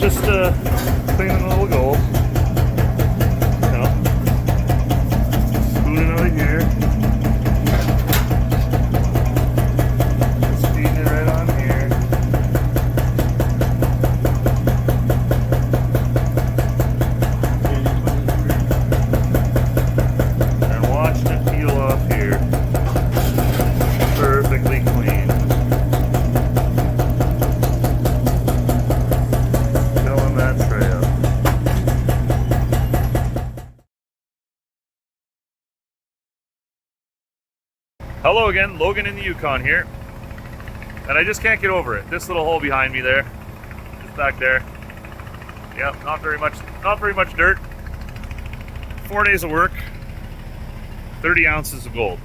just cleaning a little gold. You know, spooning out of here. Just feeding it right on here. And watching it peel off here. Perfectly clean. Hello again, Logan in the Yukon here, and I just can't get over it. This little hole behind me there, just back there. Yep, not very much dirt. 4 days of work, 30 ounces of gold.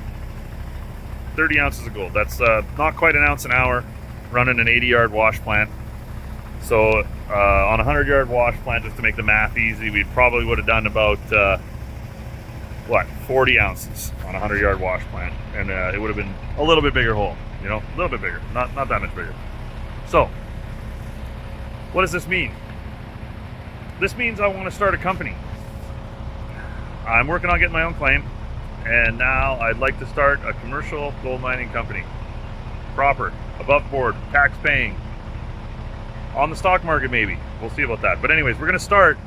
30 ounces of gold. That's not quite an ounce an hour, running an 80-yard wash plant. So on a 100-yard wash plant, just to make the math easy, we probably would have done about 40 ounces on a 100-yard wash plant, and it would have been a little bit bigger hole, you know, a little bit bigger, not that much bigger. So what does this mean? This means I want to start a company. I'm working on getting my own claim, and now I'd like to start a commercial gold mining company. Proper, above board, tax paying, on the stock market maybe. We'll see about that. But anyways, we're going to start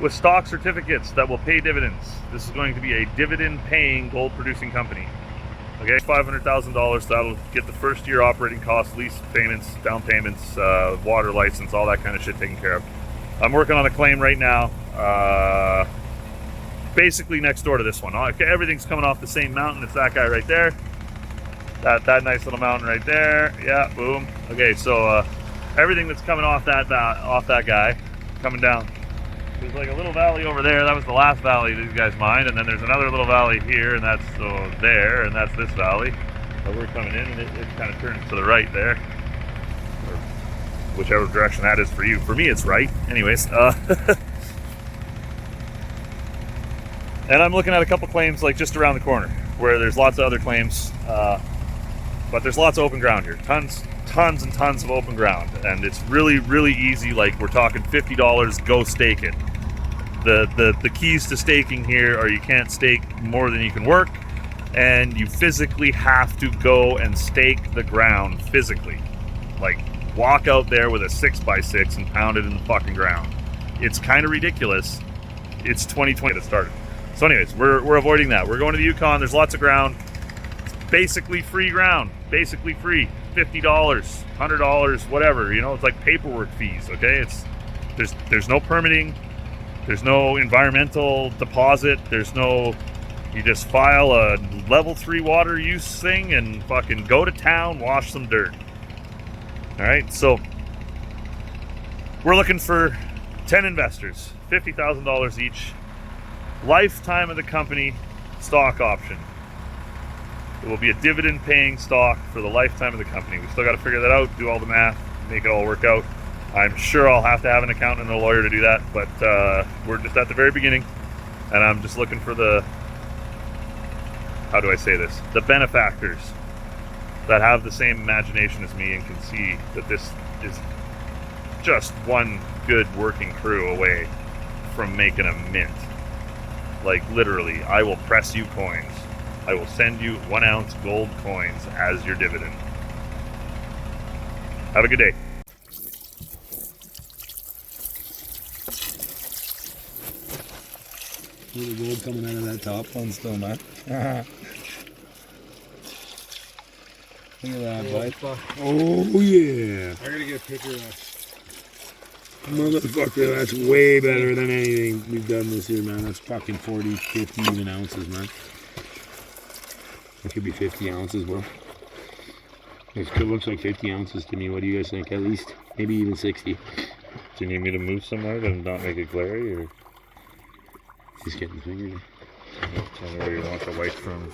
with stock certificates that will pay dividends. This is going to be a dividend-paying gold-producing company. Okay, $500,000. That'll get the first year operating costs, lease payments, down payments, water license, all that kind of shit taken care of. I'm working on a claim right now, basically next door to this one. Okay, everything's coming off the same mountain. It's that guy right there. That nice little mountain right there. Yeah, boom. Okay, so everything that's coming off that guy, coming down. There's like a little valley over there. That was the last valley these guys mined, and then there's another little valley here, and that's there, and that's this valley. So we're coming in, and it kind of turns to the right there, or whichever direction that is for you. For me, it's right. Anyways, and I'm looking at a couple claims like just around the corner, where there's lots of other claims, but there's lots of open ground here. Tons and tons of open ground, and it's really, really easy. Like, we're talking $50, go stake it. The keys to staking here are you can't stake more than you can work, and you physically have to go and stake the ground physically. Like, walk out there with a 6x6 and pound it in the fucking ground. It's kind of ridiculous. It's 2020 that started. So anyways, we're avoiding that. We're going to the Yukon. There's lots of ground. It's basically free ground. Basically free. $50, $100, whatever, you know. It's like paperwork fees. Okay, there's no permitting, there's no environmental deposit, there's no, you just file a level 3 water use thing and fucking go to town, wash some dirt. All right, so we're looking for 10 investors, $50,000 each, lifetime of the company, stock option. It will be a dividend-paying stock for the lifetime of the company. We still got to figure that out, do all the math, make it all work out. I'm sure I'll have to have an accountant and a lawyer to do that, but we're just at the very beginning, and I'm just looking for the, how do I say this, the benefactors that have the same imagination as me and can see that this is just one good working crew away from making a mint. Like, literally, I will press you coins. I will send you 1 ounce gold coins as your dividend. Have a good day. Little gold coming out of that top one still, man. Look at that, bud. Oh, yeah. I gotta get a picture of that. Motherfucker, that's way better than anything we've done this year, man. That's fucking 40, 50 even ounces, man. It could be 50 ounces, bro. It looks like 50 ounces to me. What do you guys think? At least, maybe even 60. Do you need me to move somewhere to not make it glary, or? He's getting the finger. Tell me where you want the white from.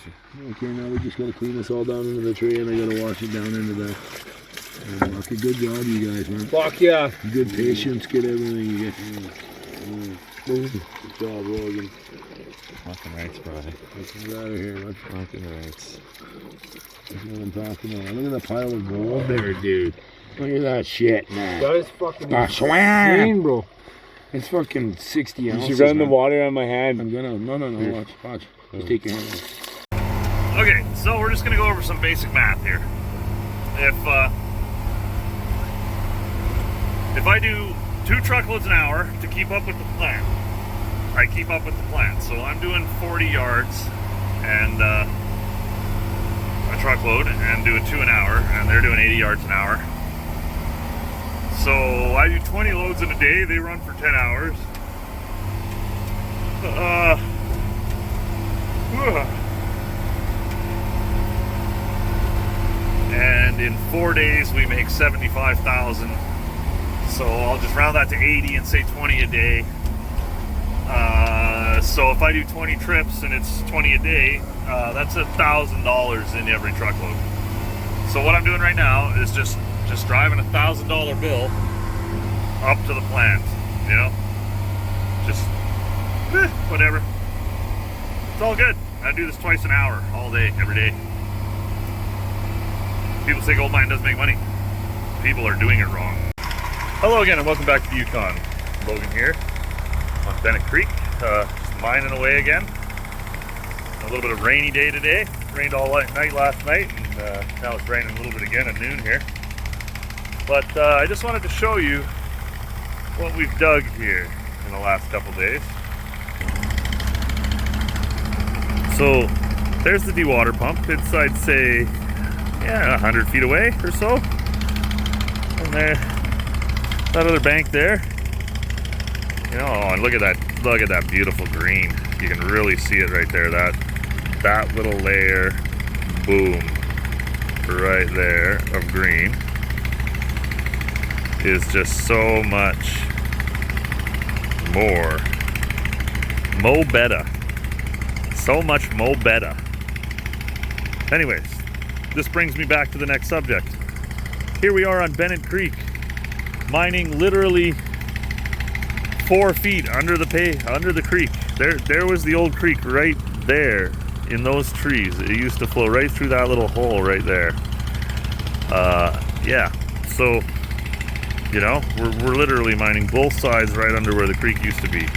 Okay, now we just gotta clean this all down into the tray, and I gotta wash it down into the. Okay, good job, you guys, man. Fuck yeah. Good patience, get everything you get. Good job, Logan. Fucking rights, brother. Let's get out of here, man. Fucking rights. That's what I'm talking about. Look at that pile of gold there, dude. Look at that shit, man. That is fucking swam. insane, bro. It's fucking 60 ounces. You should run the man. water on my hand. I'm gonna. No. Watch. Just take your hand off. Okay, so we're just gonna go over some basic math here. If I do 2 truckloads an hour to keep up with the plant, I keep up with the plant. So I'm doing 40 yards and a truckload, and doing 2 an hour, and they're doing 80 yards an hour. So I do 20 loads in a day. They run for 10 hours. And in 4 days we make 75,000. So I'll just round that to 80 and say 20 a day. So if I do 20 trips and it's 20 a day, that's $1,000 in every truckload. So what I'm doing right now is just driving $1,000 bill up to the plant, you know? Just whatever. It's all good. I do this twice an hour, all day, every day. People say gold mine doesn't make money. People are doing it wrong. Hello again and welcome back to the Yukon. Logan here on Bennett Creek, just mining away again. A little bit of rainy day today. Rained all night last night, and now it's raining a little bit again at noon here. But I just wanted to show you what we've dug here in the last couple days. So there's the dewater pump. It's, I'd say, 100 feet away or so. And there, that other bank there. You know, oh, and look at that beautiful green. You can really see it right there. That little layer, boom, right there of green is just so much more mo betta. So much mo betta. Anyways, this brings me back to the next subject. Here we are on Bennett Creek, mining literally 4 feet under the creek. There was the old creek right there in those trees. It used to flow right through that little hole right there. Yeah, so you know, we're literally mining both sides right under where the creek used to be.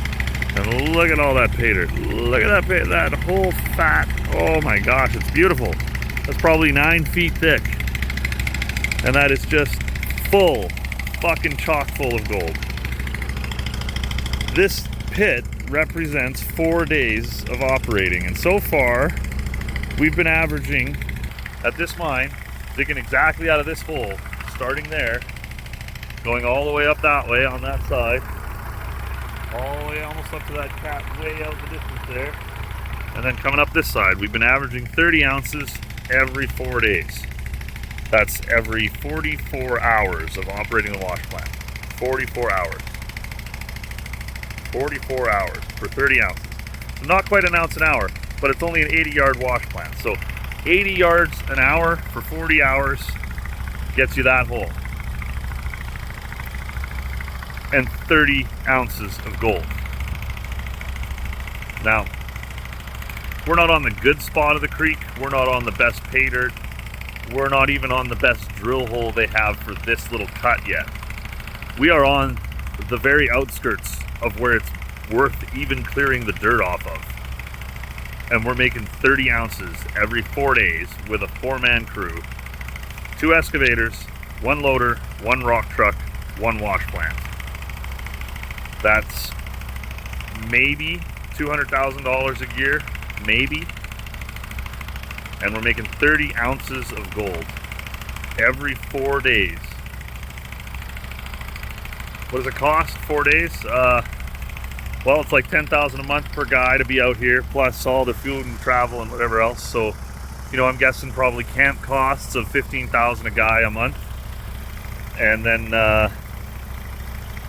And look at all that pay dirt. Look at that whole fat. Oh my gosh, it's beautiful. That's probably 9 feet thick. And that is just full, fucking chock full of gold. This pit represents 4 days of operating. And so far, we've been averaging at this mine, digging exactly out of this hole, starting there, going all the way up that way on that side, all the way almost up to that cap way out the distance there, and then coming up this side. We've been averaging 30 ounces every 4 days. That's every 44 hours of operating the wash plant. 44 hours. 44 hours for 30 ounces. So not quite an ounce an hour, but it's only an 80-yard wash plant. So 80 yards an hour for 40 hours gets you that hole. And 30 ounces of gold. Now, we're not on the good spot of the creek. We're not on the best pay dirt. We're not even on the best drill hole they have for this little cut yet. We are on the very outskirts of where it's worth even clearing the dirt off of. And we're making 30 ounces every 4 days with a 4-man crew. 2 excavators, 1 loader, 1 rock truck, 1 wash plant. That's maybe $200,000 a year, maybe. And we're making 30 ounces of gold every 4 days. What does it cost? 4 days? Well, it's like $10,000 a month per guy to be out here, plus all the food and travel and whatever else. So, you know, I'm guessing probably camp costs of $15,000 a guy a month, and then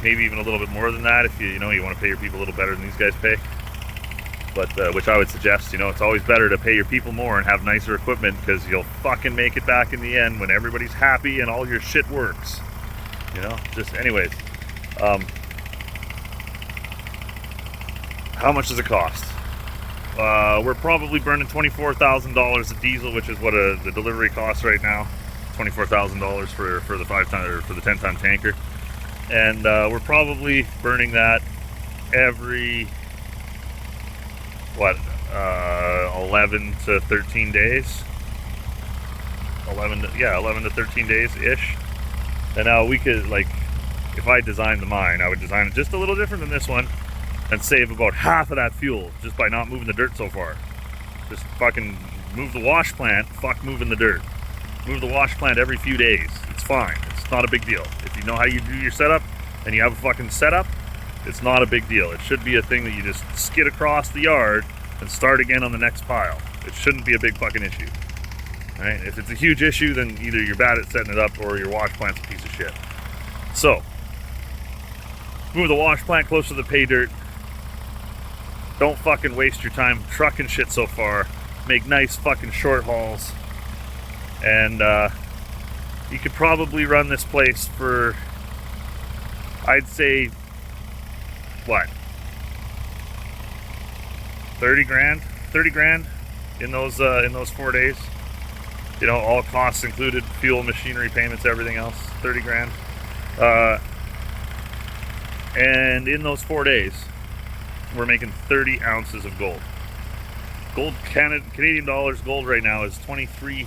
maybe even a little bit more than that if you want to pay your people a little better than these guys pay. But which I would suggest, it's always better to pay your people more and have nicer equipment, because you'll fucking make it back in the end when everybody's happy and all your shit works. Just anyways. How much does it cost? We're probably burning $24,000 of diesel, which is what the delivery costs right now. $24,000 for the 5-ton or for the 10-ton tanker, and we're probably burning that every 11 to 13 days. 11 to 13 days ish. And now we could, like, if I designed the mine, I would design it just a little different than this one and save about half of that fuel just by not moving the dirt so far. Just fucking move the wash plant, fuck moving the dirt. Move the wash plant every few days. It's fine. It's not a big deal. If you know how you do your setup and you have a fucking setup, it's not a big deal. It should be a thing that you just skid across the yard and start again on the next pile. It shouldn't be a big fucking issue. Right? If it's a huge issue, then either you're bad at setting it up or your wash plant's a piece of shit. So, move the wash plant close to the pay dirt. Don't fucking waste your time trucking shit so far. Make nice fucking short hauls. And you could probably run this place for, I'd say, what? 30 grand? 30 grand in those 4 days. You know, all costs included, fuel, machinery payments, everything else, 30 grand. And in those 4 days, we're making 30 ounces of gold. Gold, Canadian dollars, gold right now is $2,300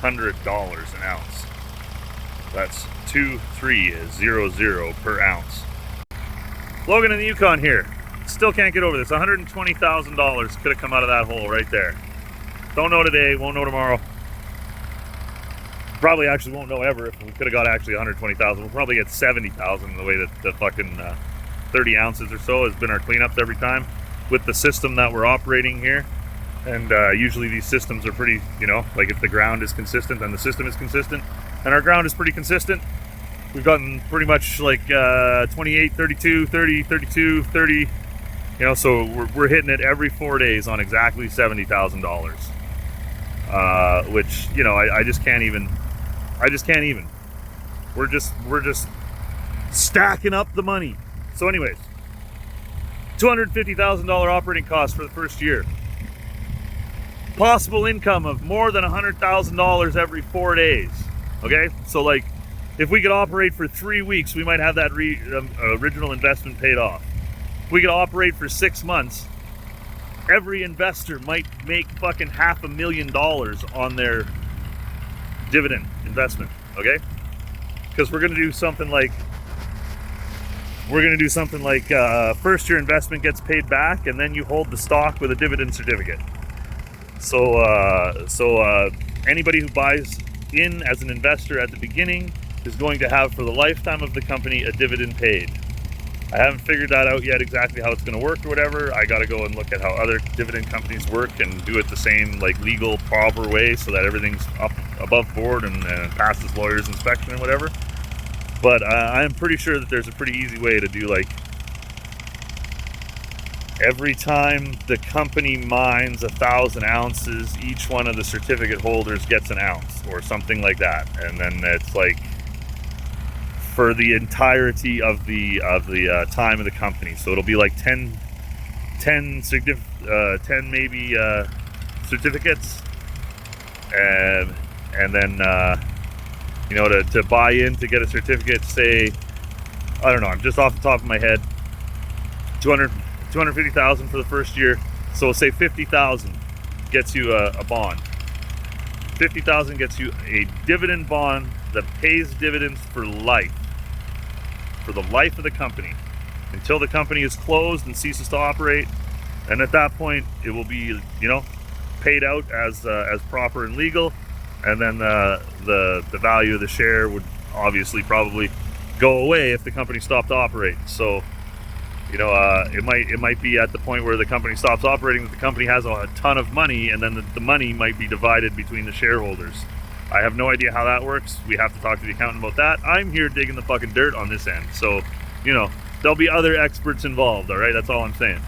an ounce. That's 2,300 per ounce. Logan in the Yukon here. Still can't get over this. $120,000 could have come out of that hole right there. Don't know today, won't know tomorrow. Probably actually won't know ever if we could have got actually 120,000. We'll probably get 70,000 the way that the fucking 30 ounces or so has been our cleanups every time with the system that we're operating here. And usually these systems are pretty, you know, like if the ground is consistent, then the system is consistent. And our ground is pretty consistent. We've gotten pretty much like 28, 32, 30, 32, 30, you know, so we're hitting it every 4 days on exactly $70,000. Which, you know, I just can't even. We're just stacking up the money. So anyways, $250,000 operating costs for the first year. Possible income of more than $100,000 every 4 days. Okay, so like if we could operate for 3 weeks, we might have that original investment paid off. If we could operate for 6 months, every investor might make fucking $500,000 on their dividend investment, okay? Because we're gonna do something like first year investment gets paid back, and then you hold the stock with a dividend certificate. So anybody who buys in as an investor at the beginning is going to have for the lifetime of the company a dividend paid. I haven't figured that out yet exactly how it's going to work or whatever. I got to go and look at how other dividend companies work and do it the same, like, legal, proper way so that everything's up above board and passes lawyers' inspection and whatever. But I'm pretty sure that there's a pretty easy way to do, like, every time the company mines 1,000 ounces, each one of the certificate holders gets an ounce or something like that. And then it's like for the entirety of the time of the company. So it'll be like 10 maybe certificates, and then you know, to buy in to get a certificate, say, I don't know, I'm just off the top of my head, 250,000 for the first year. So we'll say 50,000 gets you a bond. 50,000 gets you a dividend bond that pays dividends for life. For the life of the company. Until the company is closed and ceases to operate. And at that point, it will be, you know, paid out as proper and legal. And then the value of the share would obviously probably go away if the company stopped operating. So, you know, it might be at the point where the company stops operating that the company has a ton of money, and then the money might be divided between the shareholders. I have no idea how that works. We have to talk to the accountant about that. I'm here digging the fucking dirt on this end. So, you know, there'll be other experts involved, all right? That's all I'm saying.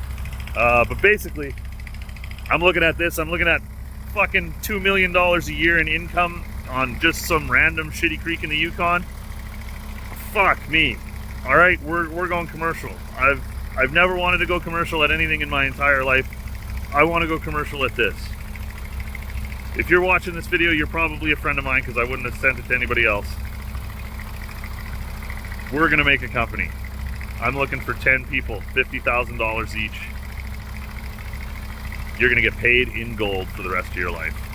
But basically, I'm looking at this. I'm looking at fucking $2 million a year in income on just some random shitty creek in the Yukon. Fuck me. All right, we're going commercial. I've never wanted to go commercial at anything in my entire life. I want to go commercial at this. If you're watching this video, you're probably a friend of mine because I wouldn't have sent it to anybody else. We're gonna make a company. I'm looking for 10 people, $50,000 each. You're gonna get paid in gold for the rest of your life.